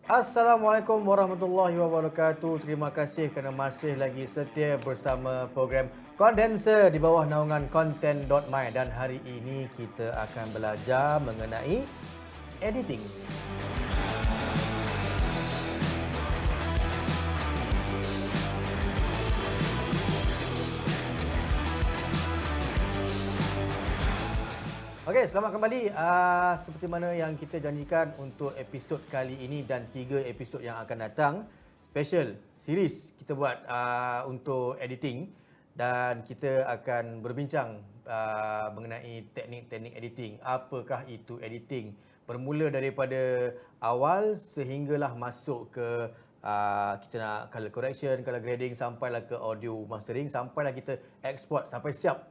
Assalamualaikum warahmatullahi wabarakatuh. Terima kasih kerana masih lagi setia bersama program Kondenser di bawah naungan Content.my, dan hari ini kita akan belajar mengenai editing. Okey, selamat kembali. Seperti mana yang kita janjikan untuk episod kali ini dan 3 episod yang akan datang, special series kita buat untuk editing, dan kita akan berbincang mengenai teknik-teknik editing. Apakah itu editing? Bermula daripada awal sehinggalah masuk ke kita nak color correction, color grading, sampailah ke audio mastering, sampailah kita export sampai siap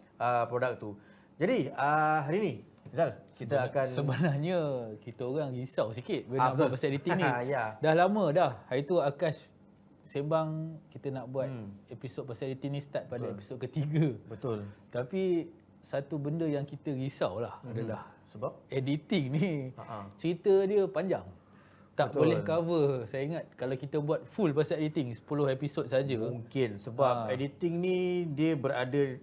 produk tu. Jadi hari ni Zal, kita akan Sebenarnya kita orang risau sikit bila nak betul. buat pasal editing ni. Ya. Dah lama dah. Hari tu Akash sembang kita nak buat episod pasal editing ni start pada episod ketiga. Betul. Tapi satu benda yang kita risau lah adalah Sebab editing ni Ha-ha. cerita dia panjang. Tak Betul. boleh cover. Saya ingat kalau kita buat full pasal editing 10 episod saja. mungkin sebab editing ni dia berada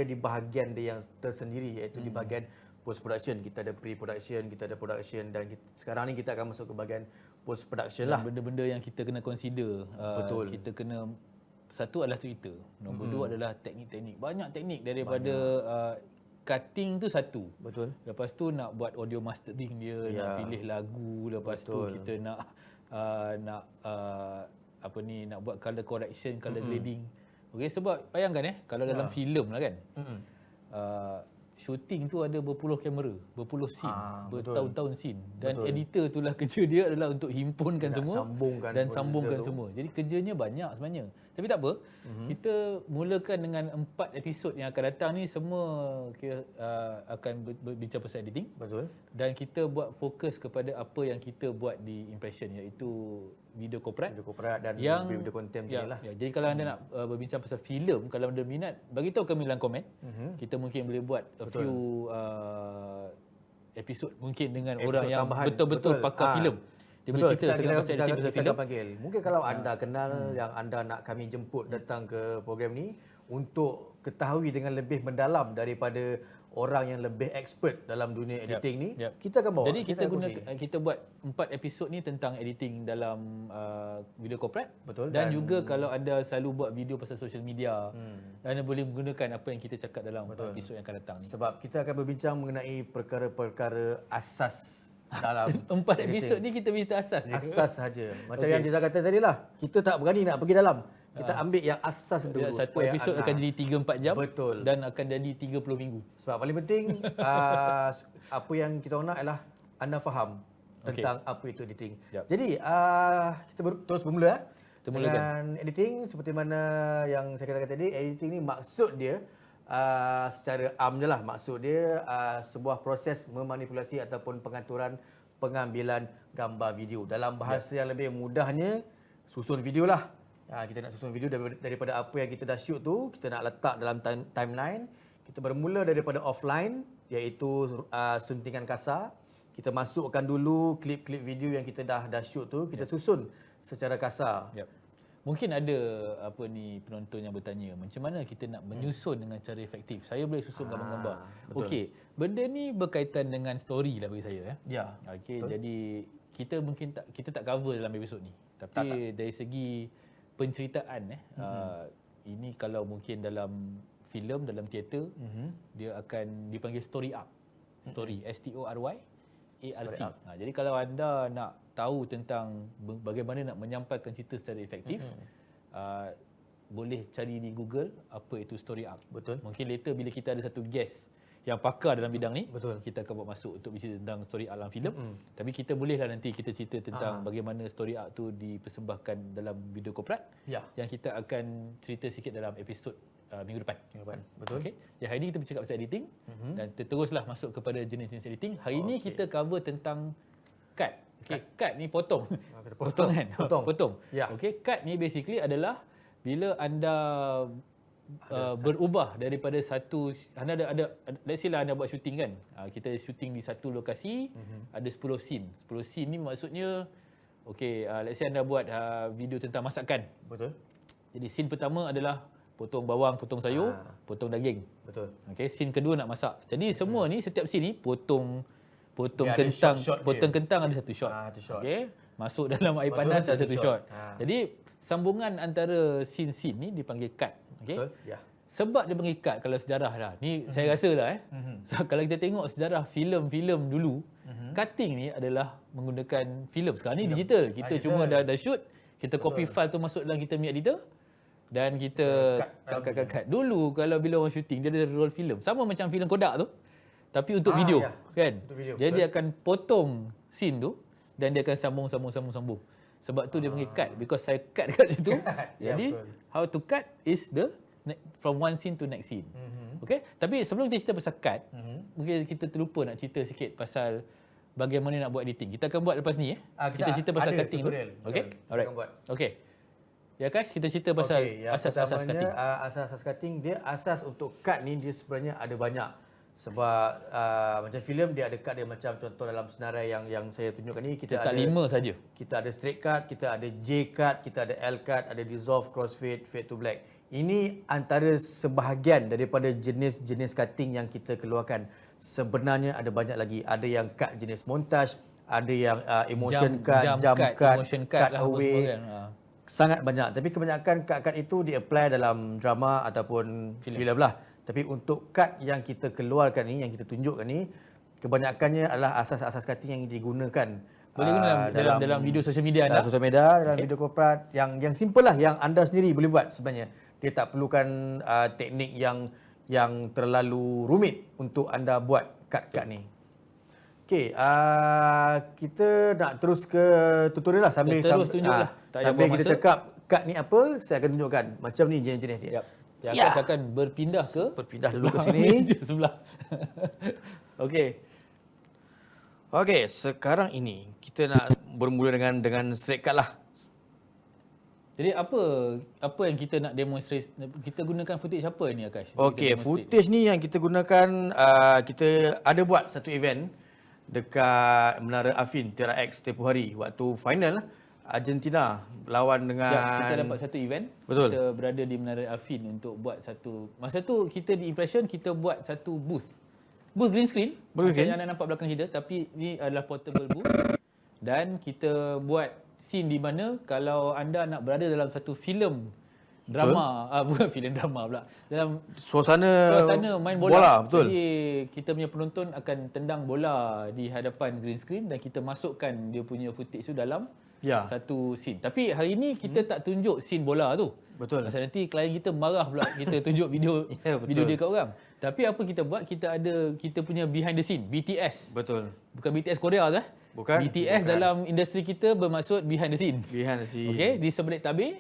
di bahagian dia yang tersendiri, iaitu di bahagian post production. Kita ada pre-production, kita ada production, dan sekarang ni kita akan masuk ke bahagian post production lah. Benda-benda yang kita kena consider. Betul. Kita kena, satu adalah cerita. Nombor dua adalah teknik-teknik. Banyak teknik daripada cutting tu satu. Betul. Lepas tu nak buat audio mastering dia, nak pilih lagu, lepas tu kita nak nak buat color correction, color grading. Okey, sebab bayangkan kalau dalam filem lah kan. Shooting tu ada berpuluh kamera, berpuluh scene, bertahun-tahun scene, dan editor itulah kerja dia adalah untuk himpunkan Nak semua sambungkan dan benda sambungkan tu. semua. Jadi kerjanya banyak sebenarnya. Tapi tak apa, kita mulakan dengan 4 episod yang akan datang ni semua akan berbincang pasal editing. Betul. Dan kita buat fokus kepada apa yang kita buat di impression, iaitu video corporate. Video corporate dan Yang video content ni lah. jadi kalau anda nak berbincang pasal filem, kalau anda minat, bagi tahu kami dalam komen. Kita mungkin boleh buat a few episod mungkin dengan Episod orang yang tambahan. betul-betul pakar filem. Dia boleh cerita tentang pasal editing pasal kita filem. akan panggil. Mungkin kalau anda kenal yang anda nak kami jemput datang ke program ni untuk ketahui dengan lebih mendalam daripada orang yang lebih expert dalam dunia editing ni, kita akan bawa. Jadi kita akan guna kongsi. kita buat 4 episod ni tentang editing dalam video corporate. Betul, Dan dan juga kalau anda selalu buat video pasal social media, anda boleh menggunakan apa yang kita cakap dalam episod yang akan datang ni. sebab kita akan berbincang mengenai perkara-perkara asas dalam 4 episod ni kita bercerita asas je. asas saja. Macam yang Jiza kata tadi lah, kita tak berani nak pergi dalam. Kita ambil yang asas dulu Satu supaya episod akan jadi 3-4 jam. Betul. Dan akan jadi 30 minggu. Sebab paling penting apa yang kita nak ialah anda faham tentang apa itu editing. Yap. Jadi kita terus bermula Kita mulakan. dengan editing. Seperti mana yang saya katakan tadi, editing ni maksud dia secara am je lah, maksud dia sebuah proses memanipulasi ataupun pengaturan pengambilan gambar video. Dalam bahasa yang lebih mudahnya, susun video lah. Kita nak susun video daripada apa yang kita dah shoot tu, kita nak letak dalam timeline. Kita bermula daripada offline, iaitu suntingan kasar. Kita masukkan dulu klip-klip video yang kita dah shoot tu, kita susun secara kasar. Yep. Mungkin ada penonton yang bertanya, macam mana kita nak menyusun dengan cara efektif? Saya boleh susun gambar-gambar. betul. Okey, benda ni berkaitan dengan story lah bagi saya. Ya. Okey, jadi kita mungkin kita tak cover dalam episod ni. Tapi dari segi penceritaan ini kalau mungkin dalam filem, dalam teater, dia akan dipanggil story arc. Story, STORY ARC. Jadi kalau anda nak tahu tentang bagaimana nak menyampaikan cerita secara efektif, boleh cari di Google apa itu story arc. Betul. Mungkin later bila kita ada satu guest yang pakar dalam bidang ni, Betul. kita akan buat masuk untuk bercerita tentang story arc dalam filem. Tapi kita bolehlah nanti kita cerita tentang bagaimana story arc tu dipersembahkan dalam video corporate. Ya. Yang kita akan cerita sikit dalam episod minggu depan. Betul. Okey. Jadi hari ni kita bercakap pasal editing dan teruslah masuk kepada jenis-jenis editing. Hari ni kita cover tentang cut. Okey, cut ni potong. Kita Potong kan? Potong. Ya. Okey, cut ni basically adalah bila anda berubah daripada satu, anda ada let's say lah anda buat shooting kan. Kita shooting di satu lokasi, ada 10 scene. 10 scene ni maksudnya Okey, let's say anda buat video tentang masakan. Betul. Jadi scene pertama adalah potong bawang, potong sayur, potong daging. Betul. Okey, scene kedua nak masak. Jadi semua ni, setiap scene ni potong Dia ada kentang, shot-shot potong dia. kentang ada satu shot. Satu shot. Okey, masuk dalam air Betul, panas ada satu satu shot. shot. Jadi sambungan antara scene-scene ni dipanggil cut. Okey. Betul. Ya. Sebab dia panggil cut kalau sejarah lah. Ni saya rasa lah So, kalau kita tengok sejarah filem-filem dulu, cutting ni adalah menggunakan filem. Sekarang ni digital. Kita digital. cuma dah shoot, kita copy file tu masuk dalam kita punya editor dan kita cut. Dulu kalau bila orang shooting dia ada roll filem. Sama macam filem Kodak tu. Tapi untuk video ya. kan. Untuk video, Jadi betul. dia akan potong scene tu dan dia akan sambung. Sebab tu dia panggil cut because saya cut kat situ. Ya, Jadi betul. how to cut is from one scene to next scene. Okey, tapi sebelum kita cerita pasal cut, mungkin kita terlupa nak cerita sikit pasal bagaimana nak buat editing. Kita akan buat lepas ni kita cerita pasal ada cutting tutorial. dulu. Okey. Betul. Kita Alright. akan buat. Okey. Ya guys, kita cerita pasal yang asas-asas pertamanya, cutting. Asas-asas cutting, dia asas untuk cut ni dia sebenarnya ada banyak. Sebab macam filem dia ada cut dia, macam contoh dalam senarai yang saya tunjukkan ni, kita Letak ada 5 saja. Kita ada straight cut, kita ada J cut, kita ada L cut, ada dissolve, crossfade, fade to black. Ini antara sebahagian daripada jenis-jenis cutting yang kita keluarkan. Sebenarnya ada banyak lagi. Ada yang cut jenis montage, ada yang emotion cut, jump cut, emotion cut lah, apa away. semua kan. Sangat banyak. Tapi kebanyakan cut-cut itu di-apply dalam drama ataupun filem lah. Tapi untuk cut yang kita keluarkan ni, yang kita tunjukkan ni, kebanyakannya adalah asas-asas cutting yang digunakan. Boleh guna dalam video social media anda. Dalam sosial media, dalam video korporat. Yang simple lah, yang anda sendiri boleh buat sebenarnya. Dia tak perlukan teknik yang terlalu rumit untuk anda buat cut-cut ni. Okey, kita nak terus ke tutorial lah sambil tunjuklah. Tak payah sambil buang kita masa. cakap cut ni apa, saya akan tunjukkan macam ni jenis-jenis dia. Yap. Dia akan berpindah ke Berpindah dulu ke sini. sebelah. Okey. Okey, sekarang ini kita nak bermula dengan straight cut lah. Jadi apa yang kita nak demonstrate, kita gunakan footage apa ni Akash? Okey, footage ni yang kita gunakan, kita ada buat satu event dekat Menara Afin TRX tempoh hari waktu final Argentina lawan dengan kita dapat satu event. Betul. Kita berada di Menara Afin untuk buat satu. Masa tu kita di Impression kita buat satu booth green screen macam yang anda nampak belakang kita, tapi ni adalah portable booth dan kita buat scene di mana kalau anda nak berada dalam satu filem drama, bukan filem drama pula, dalam suasana main bola. betul. Jadi kita punya penonton akan tendang bola di hadapan green screen dan kita masukkan dia punya footage tu dalam satu scene. Tapi hari ini kita tak tunjuk scene bola tu. Betul. Pasal nanti klien kita marah pula kita tunjuk video video dia kat orang. Tapi apa kita buat, kita ada kita punya behind the scene, BTS. Betul. Bukan BTS Korea lah. Bukan. BTS dalam industri kita bermaksud behind the scene. Behind the scene. Okey, di sebelah tabir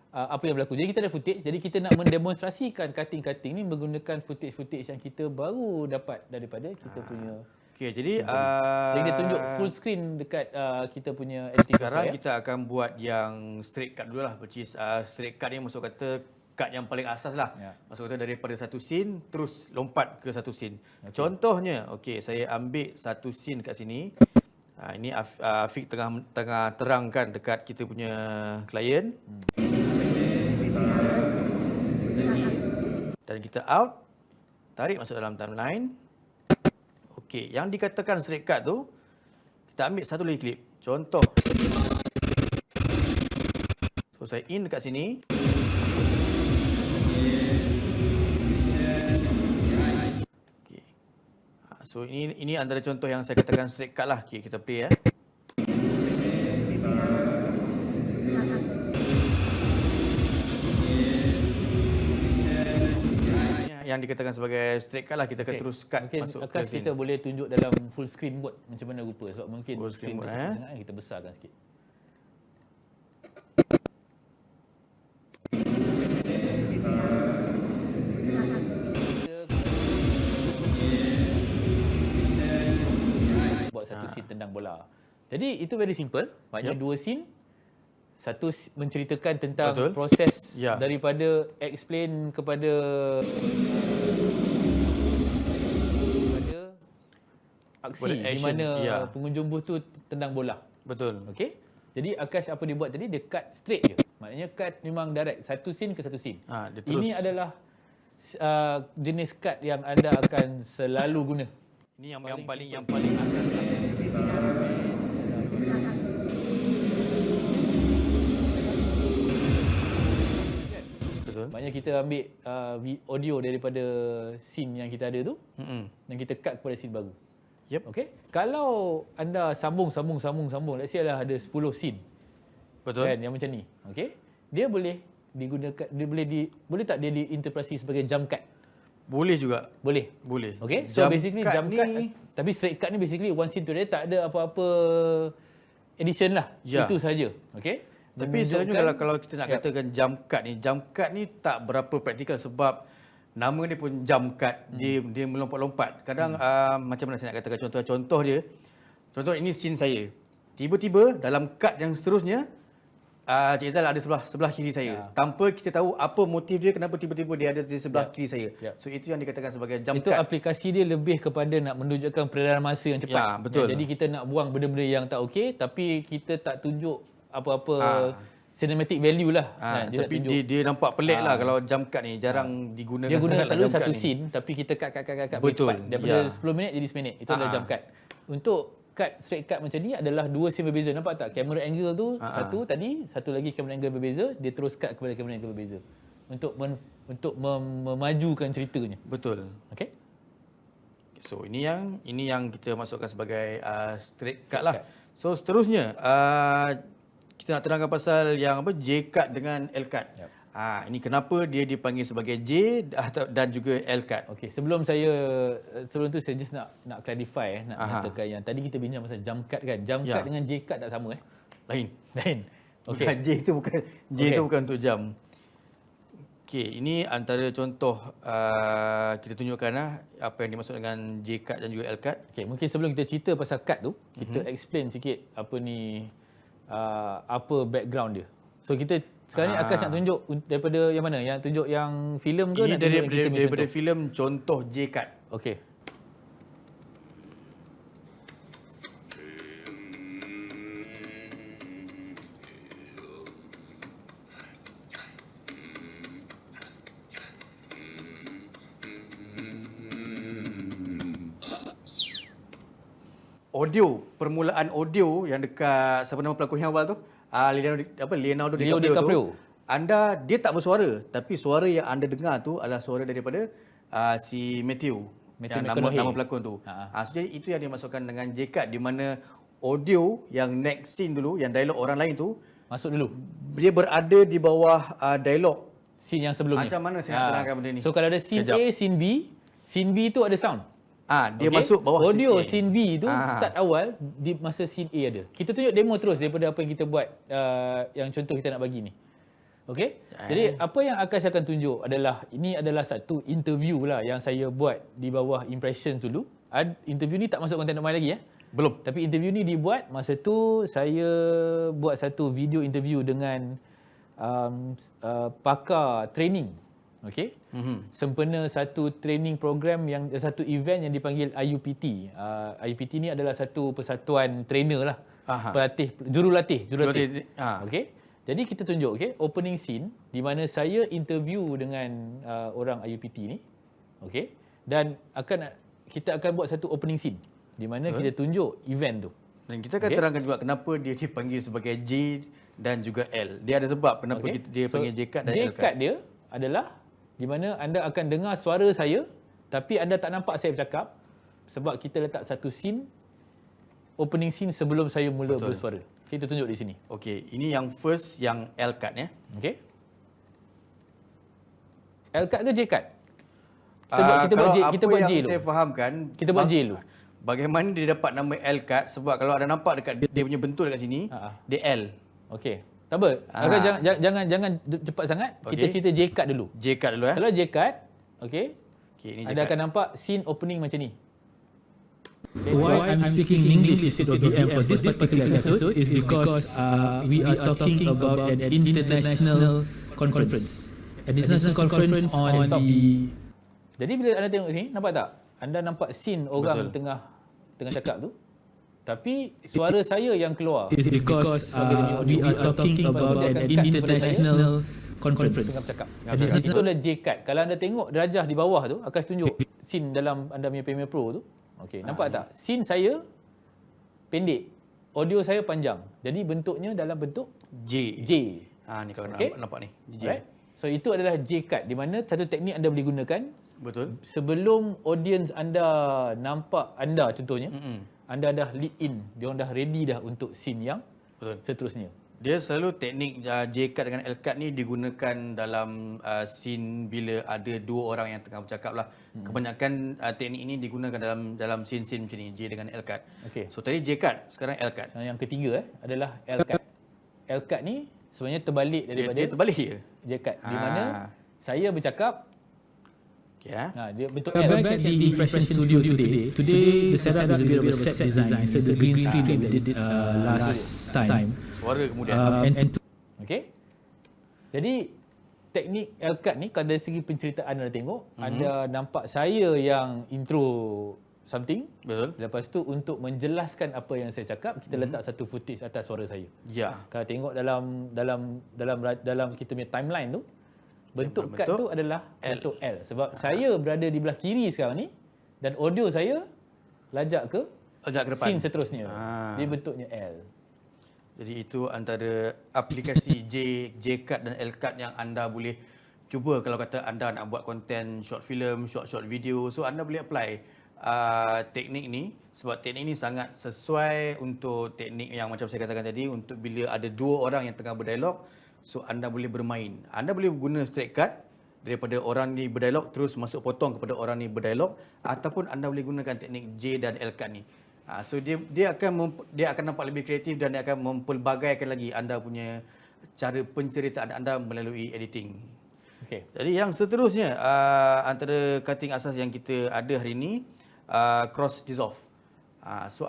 apa yang berlaku. Jadi kita ada footage. Jadi kita nak mendemonstrasikan cutting-cutting ni menggunakan footage-footage yang kita baru dapat daripada kita punya. Okey, jadi Jadi kita tunjuk full screen dekat kita punya editing sekarang software. kita akan buat yang straight cut dulu lah, which is straight cut ni maksud kata cut yang paling asas lah. Maksud kata daripada satu scene terus lompat ke satu scene. Contohnya, okey, saya ambil satu scene kat sini. Ini Afiq tengah terangkan dekat kita punya klien. Dan kita out, tarik masuk dalam timeline. Okey, yang dikatakan straight cut tu, kita ambil satu lagi klip. Contoh. So saya in dekat sini. Okey. So ini antara contoh yang saya katakan straight cut lah. Okey, kita play . Yang dikatakan sebagai straight cut lah, kita akan terus cut mungkin masuk ke Akash scene. kita boleh tunjuk dalam full screen mode macam mana rupa, sebab mungkin Full screen mode, kecil sangat, kita besarkan sikit. Buat satu scene tendang bola. Jadi itu very simple. Maknanya dua scene. Satu menceritakan tentang proses daripada explain kepada aksi di mana pengunjung booth tu tendang bola. Betul. Okey. Jadi Akash apa dia buat tadi, dia cut straight je. Maknanya cut memang direct, satu scene ke satu scene. Dia terus. Ini adalah jenis cut yang anda akan selalu guna. Ini yang paling asas lah. Betul. Maknanya kita ambil audio daripada scene yang kita ada tu, dan kita cut kepada scene baru. Yep. Okey. Kalau anda sambung, let's say lah ada 10 scene. Betul. Kan yang macam ni. Okey. Dia boleh digunakan, dia boleh tak dia diinterpretasi sebagai jump cut? Boleh juga. Boleh. Okey. So basically jump cut ni, tapi straight cut ni basically one scene tu dia tak ada apa-apa edition lah. Ya. Itu saja. Okey. Tapi sebenarnya kalau kita nak katakan jump cut ni tak berapa praktikal sebab nama dia pun jump cut. Dia melompat-lompat. Kadang macam mana saya nak katakan contoh dia. Contoh ini scene saya. Tiba-tiba dalam cut yang seterusnya Cik Zal ada sebelah kiri saya. Tanpa kita tahu apa motif dia, kenapa tiba-tiba dia ada di sebelah kiri saya. So itu yang dikatakan sebagai jump itu cut. Aplikasi dia lebih kepada nak menunjukkan peredaran masa yang cepat. Ya, betul. Jadi kita nak buang benda-benda yang tak okey, tapi kita tak tunjuk apa-apa cinematic value lah. Tapi dia nampak pelik lah kalau jump cut ni. Jarang digunakan. Dia guna selalu satu ni. scene, tapi kita cut Betul. cepat. Daripada 10 minit jadi 10 minit. Itu adalah jump cut. Untuk cut straight cut macam ni adalah dua scene berbeza. Nampak tak? Camera angle tu satu tadi, satu lagi camera angle berbeza, dia terus cut kepada camera angle berbeza. Untuk memajukan ceritanya. Betul. Okey. So ini yang kita masukkan sebagai straight cut lah. So seterusnya kita nak terangkan pasal yang J cut dengan L cut. Yep. Ini kenapa dia dipanggil sebagai J dan juga L cut. Okey, sebelum tu saya just nak clarify nak nyatakan yang tadi kita bincang pasal jump cut kan. Jump cut dengan J cut tak sama Lain. Okey. J itu bukan untuk jam. Okey, ini antara contoh kita tunjukkan apa yang dimaksud dengan J cut dan juga L cut. Okey, mungkin sebelum kita cerita pasal cut tu, kita explain sikit apa background dia. So kita sekarang ni Akash nak tunjuk daripada yang mana? Yang tunjuk yang filem ke? Ini nak tunjuk daripada filem contoh J cut. Okey. Permulaan audio yang dekat siapa nama pelakon yang awal tu? Leonardo DiCaprio tu. Dia tak bersuara, tapi suara yang anda dengar tu adalah suara daripada si Matthew yang nama pelakon tu. So jadi itu yang dimasukkan dengan J cut, di mana audio yang next scene dulu, yang dialog orang lain tu masuk dulu. Dia berada di bawah dialog Scene yang sebelumnya. Macam mana saya nak terangkan benda ni? So kalau ada scene A, scene B tu ada sound. Dia masuk bawah audio scene A. scene B tu start awal di masa scene A ada. Kita tunjuk demo terus daripada apa yang kita buat yang contoh kita nak bagi ni. Okey? Jadi apa yang Akash akan tunjuk ini adalah satu interview lah yang saya buat di bawah impressions dulu. Interview ni tak masuk konten Dok Mai lagi Belum. Tapi interview ni dibuat masa tu saya buat satu video interview dengan pakar training. Okey. Sempena satu training program satu event yang dipanggil IUPT. IUPT ni adalah satu persatuan trainer lah. Pelatih, jurulatih. Okey. Jadi kita tunjuk opening scene di mana saya interview dengan orang IUPT ni. Okey. Dan kita akan buat satu opening scene di mana kita tunjuk event tu. Dan kita akan terangkan juga kenapa dia dipanggil sebagai J dan juga L. Dia ada sebab kenapa dia panggil J cut dan L cut. J cut dia adalah di mana anda akan dengar suara saya tapi anda tak nampak saya bercakap sebab kita letak satu scene, opening scene sebelum saya mula bersuara. Kita tunjuk di sini. Okey, ini yang first, yang L cut Okey. L cut ke J cut? Kita buat J dulu. Saya fahamkan, kita buat J dulu. Bagaimana dia dapat nama L cut? Sebab kalau ada nampak dekat dia punya bentuk dekat sini, dia L. Okey. Tak apa. Jangan cepat sangat. Kita cerita J cut dulu. J cut dulu Kalau J cut, ini anda akan nampak scene opening macam ni. Why I'm speaking English instead of DM for this particular episode is because we are talking about an international conference. An international conference on the... Jadi bila anda tengok sini, nampak tak? Anda nampak scene orang tengah cakap tu. Tapi suara saya yang keluar. Is because we are talking about an international conference. Tengah bercakap. Itulah J-card. Kalau anda tengok darjah di bawah tu akan tunjuk scene dalam anda punya Premiere Pro tu. Okey, nampak tak? Scene saya pendek, audio saya panjang. Jadi bentuknya dalam bentuk J. J. Ni kalau Okey. nampak ni. J. Alright. So itu adalah J-card di mana satu teknik anda boleh gunakan Betul. sebelum audience anda nampak anda contohnya, anda dah lead in, dia orang dah ready dah untuk scene yang Betul. seterusnya. Dia selalu teknik J-card dengan L-card ni digunakan dalam scene bila ada dua orang yang tengah bercakap lah. Kebanyakan teknik ini digunakan dalam scene-scene macam ni, J dengan L-card. Okey. So tadi J-card, sekarang L-card. Yang ketiga adalah L-card. L-card ni sebenarnya terbalik daripada Dia terbalik je. J-card di mana saya bercakap, Okay, dia bentuk We're L. back at the impression studio today. Today the setup is a bit of a set design instead of the green screen that we did last time. Suara kemudian. And Okey. Jadi teknik L-card ni kalau dari segi penceritaan anda tengok, anda nampak saya yang intro something. Betul. Lepas tu untuk menjelaskan apa yang saya cakap, kita letak satu footage atas suara saya. Ya. Kalau tengok dalam kita punya timeline tu, bentuk kad tu adalah bentuk L. Sebab saya berada di belah kiri sekarang ni dan audio saya lajak ke depan. scene seterusnya. Dia bentuknya L. Jadi itu antara aplikasi J-card dan L-card yang anda boleh cuba kalau kata anda nak buat konten short film, short video. So anda boleh apply teknik ni sebab teknik ni sangat sesuai untuk teknik yang macam saya katakan tadi, untuk bila ada dua orang yang tengah berdialog. So anda boleh bermain. Anda boleh guna straight cut daripada orang ni berdialog terus masuk potong kepada orang ni berdialog, ataupun anda boleh gunakan teknik J dan L cut ni. So dia akan nampak lebih kreatif dan dia akan mempelbagaikan lagi anda punya cara penceritaan anda melalui editing. Okey. Jadi yang seterusnya antara cutting asas yang kita ada hari ini, cross dissolve. So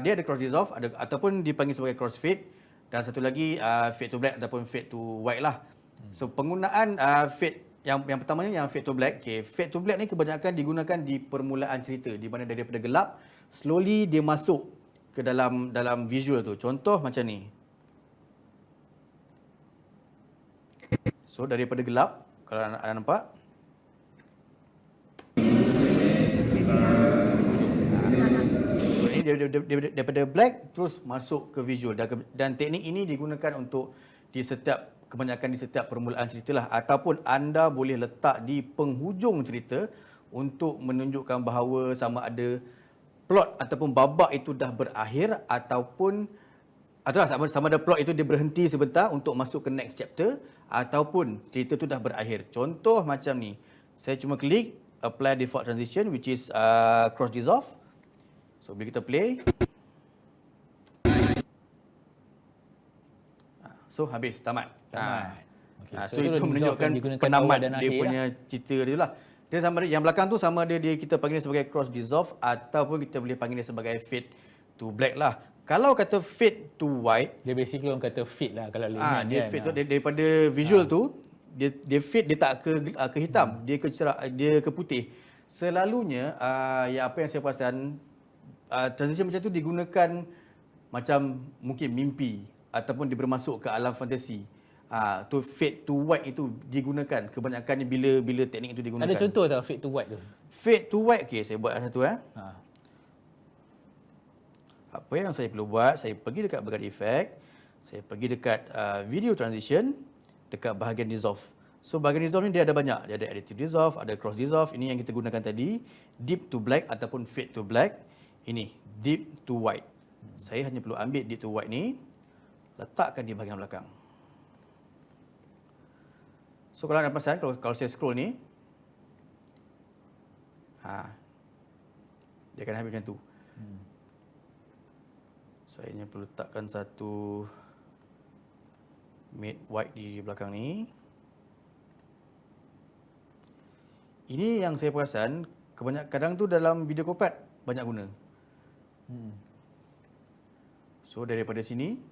dia ada cross dissolve ataupun dipanggil sebagai cross fade, dan satu lagi fade to black ataupun fade to white lah. So penggunaan fade yang pertamanya yang fade to black. Okay, fade to black ni kebanyakan digunakan di permulaan cerita di mana daripada gelap slowly dia masuk ke dalam visual tu. Contoh macam ni. So daripada gelap, kalau anda nampak, so ini daripada black terus masuk ke visual, dan teknik ini digunakan untuk kebanyakan di setiap permulaan ceritalah, ataupun anda boleh letak di penghujung cerita untuk menunjukkan bahawa sama ada plot ataupun babak itu dah berakhir ataupun sama ada plot itu dia berhenti sebentar untuk masuk ke next chapter ataupun cerita tu dah berakhir. Contoh macam ni. Saya cuma klik apply default transition which is cross dissolve. So bila kita play, so habis, tamat. Okay. So itu menunjukkan penamat dia punya cerita dia lah. Dia sama yang belakang tu sama ada kita panggil dia sebagai cross dissolve ataupun kita boleh panggil dia sebagai fade to black lah. Kalau kata fade to white, dia basically orang kata fade lah kalau layman dia kan. fade tu daripada visual tu dia fade, dia tak ke hitam, dia ke putih. Selalunya apa yang saya perasan, transition macam tu digunakan macam mungkin mimpi ataupun dia bermasuk ke alam fantasi. Tu fade to white itu digunakan kebanyakannya bila teknik itu digunakan. Ada contoh tak fade to white tu? Fade to white, okey, saya buat satu Apa yang saya perlu buat, saya pergi dekat bahagian effect, saya pergi dekat video transition, dekat bahagian dissolve. So bahagian dissolve ni dia ada banyak. Dia ada additive dissolve, ada cross dissolve. Ini yang kita gunakan tadi, deep to black ataupun fade to black. Ini deep to white. Saya hanya perlu ambil deep to white ni, letakkan di bahagian belakang. So kalau anda perasan, kalau saya scroll ni, dia akan habis macam tu. Saya hanya perlu letakkan satu mid white di belakang ni. Ini yang saya perasan kadang tu dalam video corporate banyak guna. So daripada sini,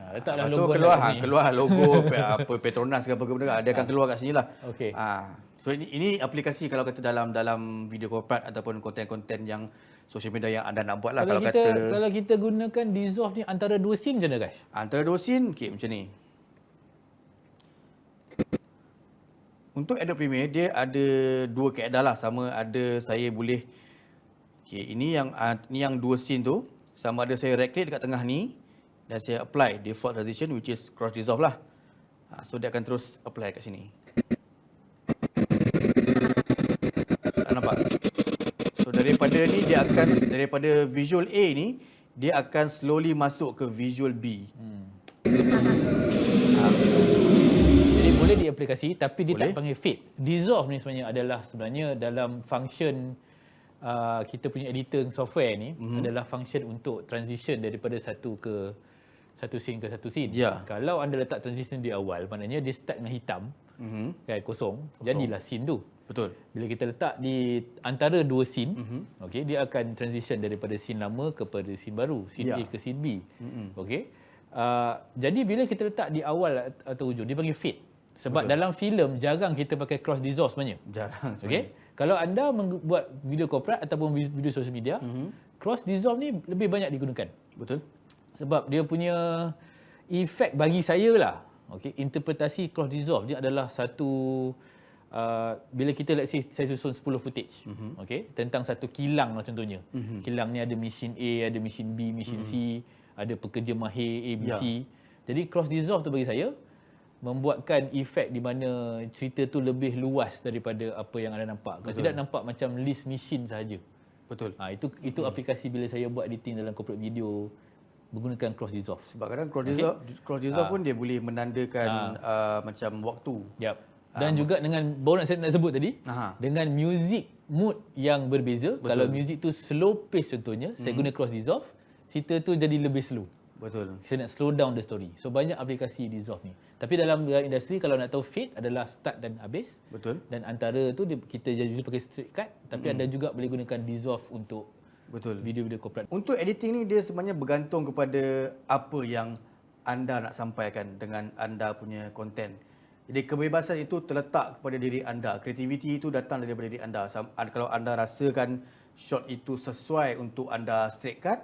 letaklah logo keluar logo apa Petronas ke apa benda, dia akan keluar kat sini lah. Okey. So ini aplikasi kalau kata dalam video corporate ataupun konten-konten yang social media yang anda nak buat lah. Kalau kita gunakan dissolve ni antara 2 scene macam mana guys? Antara 2 scene, okay, macam ni. Untuk Adobe Premiere, dia ada 2 kaedah lah. Sama ada saya boleh, okay, ini yang 2 scene tu, sama ada saya right click dekat tengah ni dan saya apply default transition which is cross dissolve lah. So dia akan terus apply kat sini. Tak nampak? So daripada visual A ni, dia akan slowly masuk ke visual B. Jadi boleh diaplikasi tapi dia Boleh. tak panggil fade. Dissolve ni sebenarnya dalam function kita punya editing software ni adalah function untuk transition daripada satu scene ke satu scene. Ya. Kalau anda letak transition di awal, maknanya dia start dengan hitam, kan, kosong, jadilah scene tu. Betul. Bila kita letak di antara 2 scene, okey, dia akan transition daripada scene lama kepada scene baru, scene A ke scene B. Okey. Jadi bila kita letak di awal atau hujung, dia panggil fade. Sebab dalam filem jarang kita pakai cross dissolve sebenarnya. Jarang. Okey. Kalau anda membuat video corporate ataupun video social media, cross dissolve ni lebih banyak digunakan. Betul. Sebab dia punya efek bagi saya lah. Okey, interpretasi cross dissolve dia adalah satu bila kita let's say saya susun 10 footage. Okey, tentang satu kilang lah contohnya. Kilang ni ada mesin A, ada mesin B, mesin C, ada pekerja mahir A, B, C. Jadi cross dissolve tu bagi saya membuatkan efek di mana cerita tu lebih luas daripada apa yang anda nampak. Kalau tidak nampak macam list mesin sahaja. Betul. Itu aplikasi bila saya buat editing dalam corporate video menggunakan cross dissolve. Sebab kadang cross dissolve pun dia boleh menandakan macam waktu. Yap. Dan juga dengan baru nak sebut tadi, dengan music mood yang berbeza. Betul. Kalau music tu slow pace contohnya, saya guna cross dissolve, cerita tu jadi lebih slow. Betul. Saya nak slow down the story. So banyak aplikasi dissolve ni. Tapi dalam industri kalau nak tahu fade adalah start dan habis. Betul. Dan antara tu kita usually pakai straight cut, tapi anda juga boleh gunakan dissolve untuk video-video corporate. Untuk editing ni dia sebenarnya bergantung kepada apa yang anda nak sampaikan dengan anda punya konten. Jadi kebebasan itu terletak kepada diri anda. Kreativiti itu datang daripada diri anda. Kalau anda rasakan shot itu sesuai untuk anda straight cut,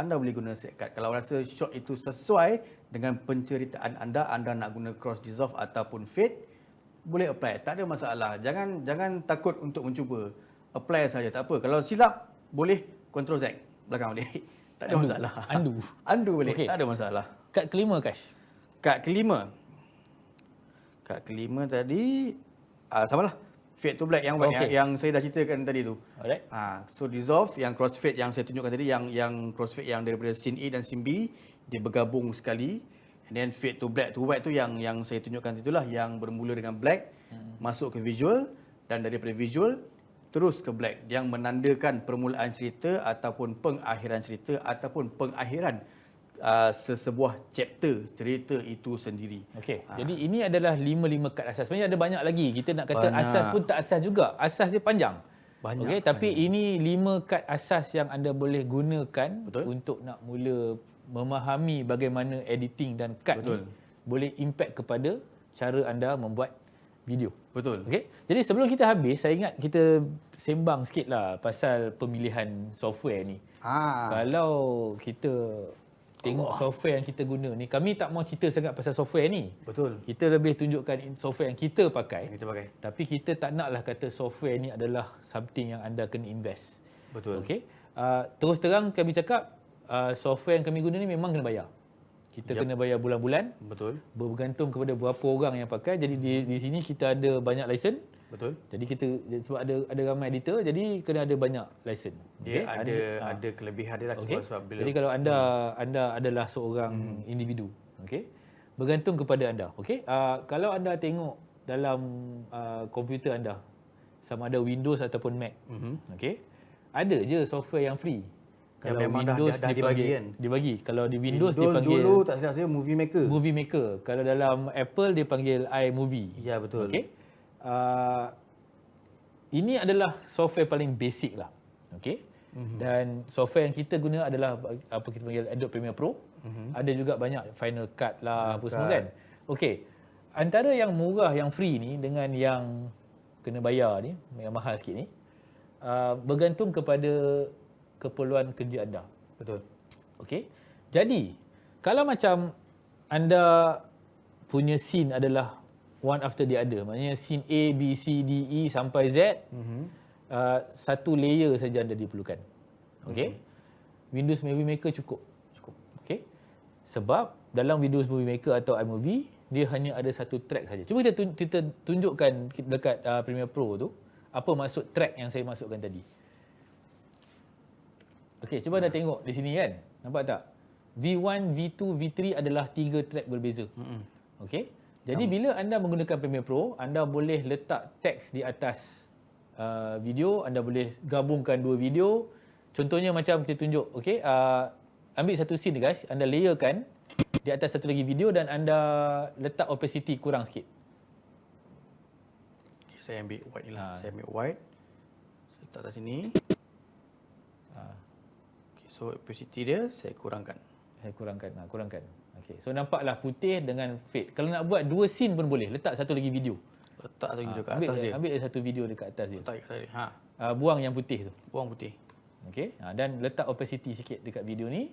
anda boleh guna straight cut. Kalau rasa shot itu sesuai dengan penceritaan anda nak guna cross dissolve ataupun fade, boleh apply. Tak ada masalah. Jangan takut untuk mencuba. Apply saja, tak apa. Kalau silap, boleh Ctrl Z belakang balik. Tak ada masalah. Undo boleh, okay. Tak ada masalah. Kad kelima, Kash. Kad kelima tadi samalah. Fade to black yang saya dah ceritakan tadi tu. Alright. So dissolve yang crossfade yang saya tunjukkan tadi yang crossfade yang daripada scene A dan scene B dia bergabung sekali. And then fade to black to white tu yang saya tunjukkan itulah yang bermula dengan black masuk ke visual dan daripada visual terus ke black yang menandakan permulaan cerita ataupun pengakhiran cerita ataupun pengakhiran sesebuah chapter cerita itu sendiri. Okey. Jadi ini adalah 5 kad asas. Sebenarnya ada banyak lagi. Kita nak kata asas pun tak asas juga. Asas dia panjang. Okey, tapi ini 5 kad asas yang anda boleh gunakan untuk nak mula memahami bagaimana editing dan kad ni boleh impact kepada cara anda membuat video. Betul. Okey. Jadi sebelum kita habis, saya ingat kita sembang sikitlah pasal pemilihan software ni. Kalau kita tengok software yang kita guna ni, kami tak mau cerita sangat pasal software ni. Betul. Kita lebih tunjukkan software yang kita pakai. Tapi kita tak naklah kata software ni adalah something yang anda kena invest. Betul. Okey. Terus terang kami cakap, software yang kami guna ni memang kena bayar. Kita kena bayar bulan-bulan. Betul. Bergantung kepada berapa orang yang pakai. Jadi di sini kita ada banyak lesen. Betul. Jadi kita sebab ada ramai editor, jadi kena ada banyak lesen. Dia ada kelebihan dia lah sebab bila jadi kalau anda adalah seorang individu, okey. Bergantung kepada anda, okey. Kalau anda tengok dalam komputer anda sama ada Windows ataupun Mac. Okey. Ada je software yang free. Kalau Windows dah dibagi kan. Dibagi. Kalau di Windows dia panggil dulu tak silap saya Movie Maker. Movie Maker. Kalau dalam Apple dia panggil iMovie. Ya, betul. Okey. Ini adalah software paling basic lah. Okey. Dan software yang kita guna adalah apa kita panggil Adobe Premiere Pro. Ada juga banyak Final Cut lah apa semua kan. Okey. Antara yang murah yang free ni dengan yang kena bayar ni, yang mahal sikit ni, bergantung kepada keperluan kerja anda. Betul. Okey. Jadi, kalau macam anda punya scene adalah one after the other, maknanya scene A, B, C, D, E sampai Z, satu layer saja anda diperlukan. Okey. Windows Movie Maker cukup. Okey. Sebab dalam Windows Movie Maker atau iMovie, dia hanya ada satu track saja. Cuba kita tunjukkan dekat Premiere Pro tu apa maksud track yang saya masukkan tadi. Okey, cuba anda tengok di sini kan. Nampak tak? V1, V2, V3 adalah 3 track berbeza. Okey. Jadi bila anda menggunakan Premiere Pro, anda boleh letak teks di atas video, anda boleh gabungkan dua video. Contohnya macam kita tunjuk, okey, ambil satu scene guys, anda layerkan di atas satu lagi video dan anda letak opacity kurang sikit. Okay, saya ambil white ni lah. Saya ambil white. Saya letak atas sini. Okay, so opacity dia saya kurangkan. Kurangkan. Okey. So nampaklah putih dengan fade. Kalau nak buat dua scene pun boleh. Letak satu lagi video. Letak satu video kat atas dia. Ambil satu video dekat atas dia. Letak kat atas dia. Buang yang putih tu. Buang putih. Okey. Dan letak opacity sikit dekat video ni.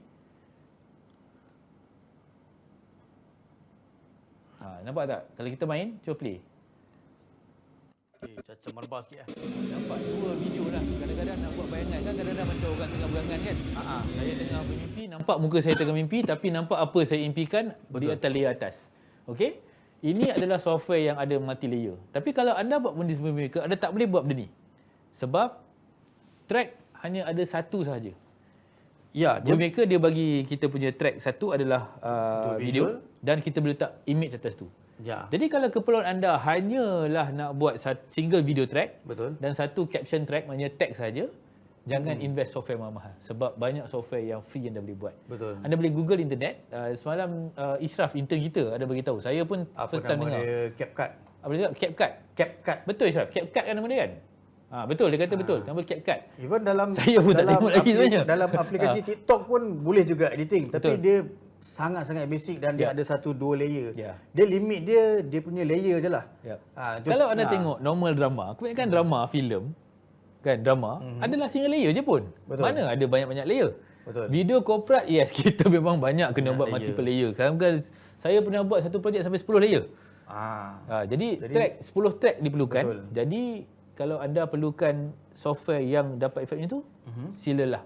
Nampak tak? Kalau kita main, cuba play. Okay, macam merbah sikit lah. Nampak dua video lah. Kadang-kadang nak buat bayangan kan, kadang-kadang macam orang tengah berangan kan. Saya tengah bermimpi, nampak muka saya tengah mimpi, tapi nampak apa saya impikan di atas layer atas. Okey? Ini adalah software yang ada multi layer. Tapi kalau anda buat benda Movie Maker, anda tak boleh buat benda ni. Sebab track hanya ada satu sahaja. Ya, Movie Maker dia bagi kita punya track satu adalah video dan kita boleh letak image atas tu. Ya. Jadi kalau keperluan anda hanyalah nak buat single video track, Betul. dan satu caption track, maknanya teks saja, jangan invest software mahal-mahal. Sebab banyak software yang free yang anda boleh buat. Betul. Anda boleh Google internet. Semalam Ishraf, intern kita, ada beritahu. Saya pun first time dengar. Apa nama dia? CapCut. Apa dia? CapCut. CapCut. Betul Ishraf, CapCut kan nama dia kan? Betul, dia kata betul. Nama CapCut. Even dalam Saya pun tak tengok lagi sebenarnya. Dalam aplikasi TikTok pun boleh juga editing. Tapi Betul. dia sangat-sangat basic dan dia ada satu dua layer. Ya. Dia limit dia punya layer je lah. Kalau anda tengok normal drama, kebanyakan drama, filem, kan drama, adalah single layer je pun. Betul. Mana ada banyak-banyak layer. Betul. Video corporate, yes, kita memang banyak kena buat layer. multiple layer. Kadang-kadang saya pernah buat satu projek sampai 10 layer. Jadi track 10 track diperlukan. Betul. Jadi kalau anda perlukan software yang dapat efek macam tu, silalah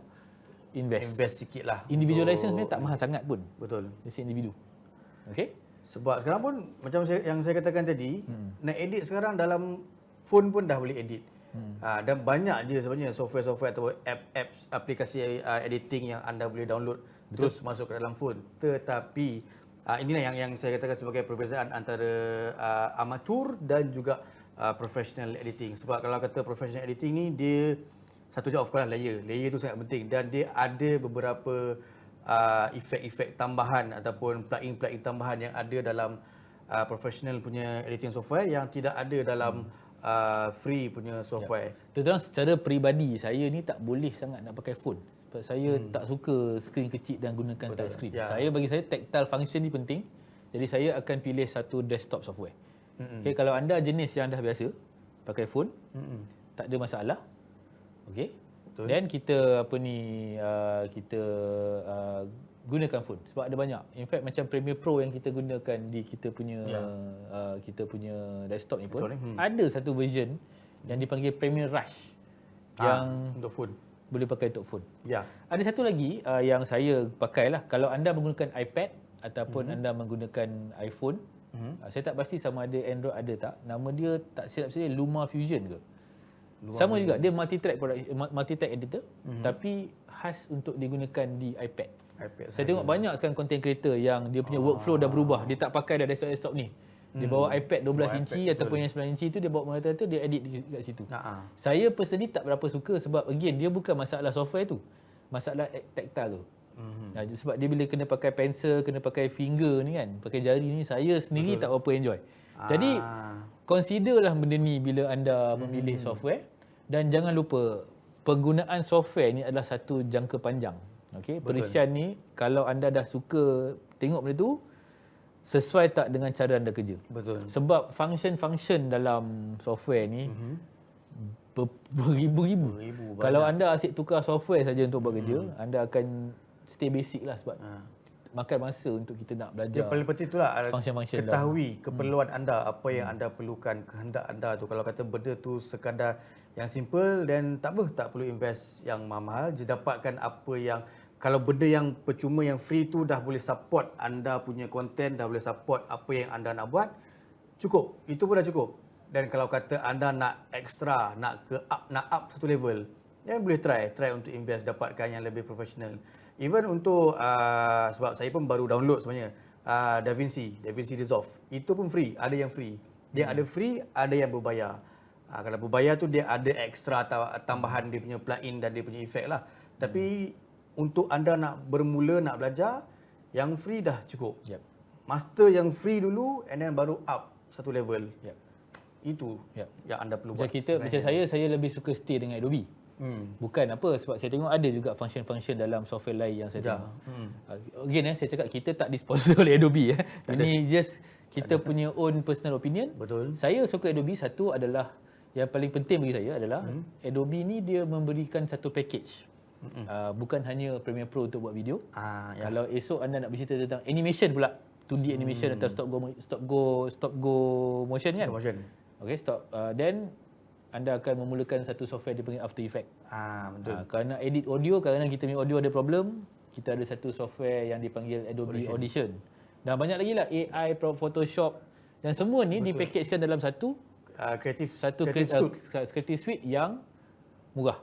invest sikit lah. Individual license sebenarnya tak mahal sangat pun. Betul. License individu. Okey? Sebab sekarang pun macam yang saya katakan tadi, nak edit sekarang dalam phone pun dah boleh edit. Dan banyak je sebenarnya software-software atau apps aplikasi editing yang anda boleh download terus masuk ke dalam phone. Tetapi inilah yang saya katakan sebagai perbezaan antara amatur dan juga professional editing. Sebab kalau kata professional editing ni, dia satu je of course layer. Layer tu sangat penting dan dia ada beberapa efek-efek tambahan ataupun plugin-plugin tambahan yang ada dalam professional punya editing software yang tidak ada dalam free punya software. Terus secara peribadi, saya ni tak boleh sangat nak pakai phone. Sebab saya tak suka skrin kecil dan gunakan touch screen. Bagi saya tactile function ni penting. Jadi saya akan pilih satu desktop software. Okay, kalau anda jenis yang dah biasa pakai phone, tak ada masalah. Okey. Dan kita kita gunakan phone sebab ada banyak. In fact macam Premiere Pro yang kita gunakan di kita punya desktop ni pun ada satu version yang dipanggil Premiere Rush yang untuk phone. Boleh pakai untuk phone. Ya. Ada satu lagi yang saya pakailah kalau anda menggunakan iPad ataupun anda menggunakan iPhone. Saya tak pasti sama ada Android ada tak. Nama dia tak silap saya Luma Fusion ke? Sama juga, dia multi-track editor, tapi khas untuk digunakan di iPad. Saya tengok banyak sekarang content creator yang dia punya workflow dah berubah. Dia tak pakai dah desktop ni. Dia bawa iPad 12 inci ataupun yang 9 inci tu, dia bawa monitor tu, dia edit kat situ. Saya personally tak berapa suka sebab again dia bukan masalah software tu, masalah tactile tu. Sebab dia bila kena pakai pencil, kena pakai finger ni kan, pakai jari ni, saya sendiri tak berapa enjoy. Jadi considerlah benda ni bila anda memilih software. Dan jangan lupa, penggunaan software ni adalah satu jangka panjang. Okey, perisian ni kalau anda dah suka tengok benda tu, sesuai tak dengan cara anda kerja. Betul. Sebab function-function dalam software ni beribu-ribu. Beribu, Kalau banyak. anda asyik tukar software saja untuk buat kerja, anda akan stay basic lah sebab makan masa untuk kita nak belajar. Yang paling penting itulah function-function ketahui keperluan anda, apa yang anda perlukan, kehendak anda tu. Kalau kata benda tu sekadar yang simple, then tak apa, tak perlu invest yang mahal-mahal. Je dapatkan apa yang, kalau benda yang percuma, yang free tu dah boleh support anda punya konten, dah boleh support apa yang anda nak buat, cukup. Itu pun dah cukup. Dan kalau kata anda nak extra, nak up satu level, then boleh try untuk invest, dapatkan yang lebih profesional. Even untuk sebab saya pun baru download sebenarnya DaVinci Resolve. Itu pun free, ada yang free. Dia ada free, ada yang berbayar. Kalau berbayar tu dia ada extra tambahan dia punya plugin dan dia punya efek lah. Tapi untuk anda nak bermula, nak belajar, yang free dah cukup. Yep. Master yang free dulu and then baru up satu level. Yep. Itu yang anda perlu Macam buat. macam saya lebih suka stay dengan Adobe. Bukan apa, sebab saya tengok ada juga function-function dalam software lain yang saya tengok. Again saya cakap kita tak disponsor oleh Adobe. Ini just kita punya own personal opinion. Betul. Saya suka Adobe, satu adalah yang paling penting bagi saya adalah Adobe ni dia memberikan satu package. Bukan hanya Premiere Pro untuk buat video. Kalau esok anda nak bercerita tentang animation pula, 2D animation atau stop go motion kan? Stop motion. Okay, then anda akan memulakan satu software dipanggil After Effects. Betul. Kerana edit audio, kadang-kadang kita punya audio ada problem, kita ada satu software yang dipanggil Adobe Audition. Dan banyak lagi lah, AI, Photoshop, dan semua ni dipackagekan dalam satu creative suite yang murah.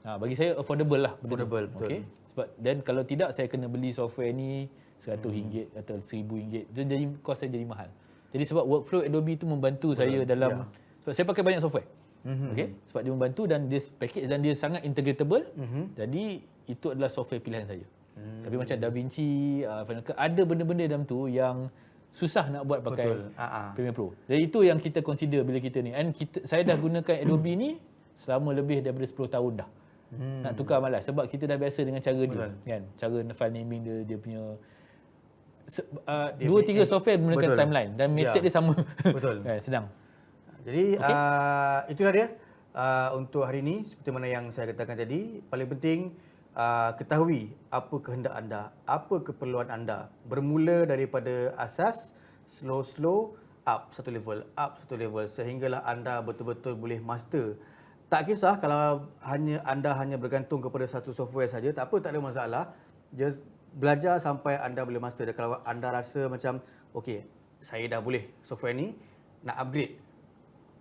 Bagi saya affordable lah. Affordable, betul. Okay? Sebab dan kalau tidak saya kena beli software ni RM100 atau RM1000. Jadi kos saya jadi mahal. Jadi sebab workflow Adobe tu membantu saya dalam sebab saya pakai banyak software. Okay? Sebab dia membantu dan dia package dan dia sangat integratable. Jadi itu adalah software pilihan saya. Tapi macam DaVinci, Final Cut, ada benda-benda dalam tu yang susah nak buat pakai Premiere Pro. Jadi itu yang kita consider bila kita ni. And saya dah gunakan Adobe ni selama lebih daripada 10 tahun dah. Nak tukar malas sebab kita dah biasa dengan cara dia kan. Cara file naming dia punya 2-3 software menggunakan timeline dan method dia sama. Betul. Senang. Jadi itulah dia untuk hari ini. Seperti mana yang saya katakan tadi, paling penting ketahui apa kehendak anda, apa keperluan anda. Bermula daripada asas, slow up satu level sehinggalah anda betul-betul boleh master. Tak kisah kalau anda hanya bergantung kepada satu software saja, tak apa, tak ada masalah. Just belajar sampai anda boleh master. Dan kalau anda rasa macam okey, saya dah boleh software ni, nak upgrade,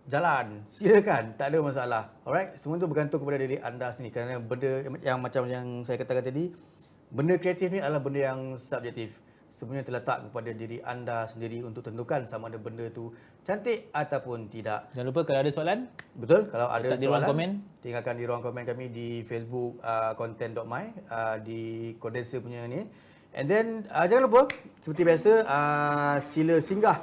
jalan, silakan, tak ada masalah. Alright, semua itu bergantung kepada diri anda sendiri. Kerana benda yang macam yang saya katakan tadi, benda kreatif ni adalah benda yang subjektif. Sebenarnya terletak kepada diri anda sendiri untuk tentukan sama ada benda tu cantik ataupun tidak. Jangan lupa kalau ada soalan, betul, kalau ada soalan, di ruang komen, tinggalkan di ruang komen kami di Facebook content.my, di Condenser punya ni. And then jangan lupa seperti biasa sila singgah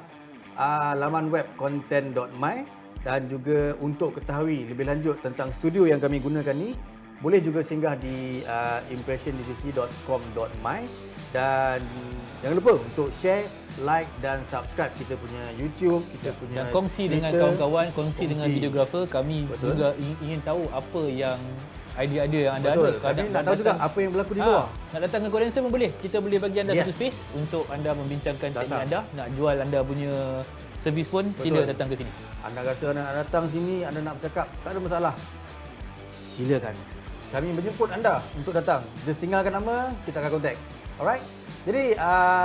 laman web content.my. Dan juga untuk ketahui lebih lanjut tentang studio yang kami gunakan ni, boleh juga singgah di impressiondcc.com.my. Dan jangan lupa untuk share, like dan subscribe kita punya YouTube, kita punya dan kongsi Twitter, dengan kawan-kawan, kongsi dengan videographer. Kami juga ingin tahu apa yang idea yang anda ada. Kami nak tahu juga apa yang berlaku di luar. Nak datang ke Condenser pun boleh. Kita boleh bagi anda satu space untuk anda membincangkan teknik anda. Nak jual anda punya servis pun, sila datang ke sini. Anda rasa anda nak datang sini, anda nak bercakap, tak ada masalah. Silakan. Kami menjemput anda untuk datang. Just tinggalkan nama, kita akan contact. Alright? Jadi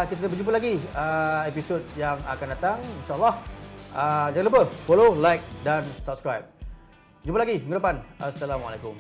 kita berjumpa lagi episod yang akan datang, insyaAllah. Jangan lupa follow, like dan subscribe. Jumpa lagi minggu depan. Assalamualaikum.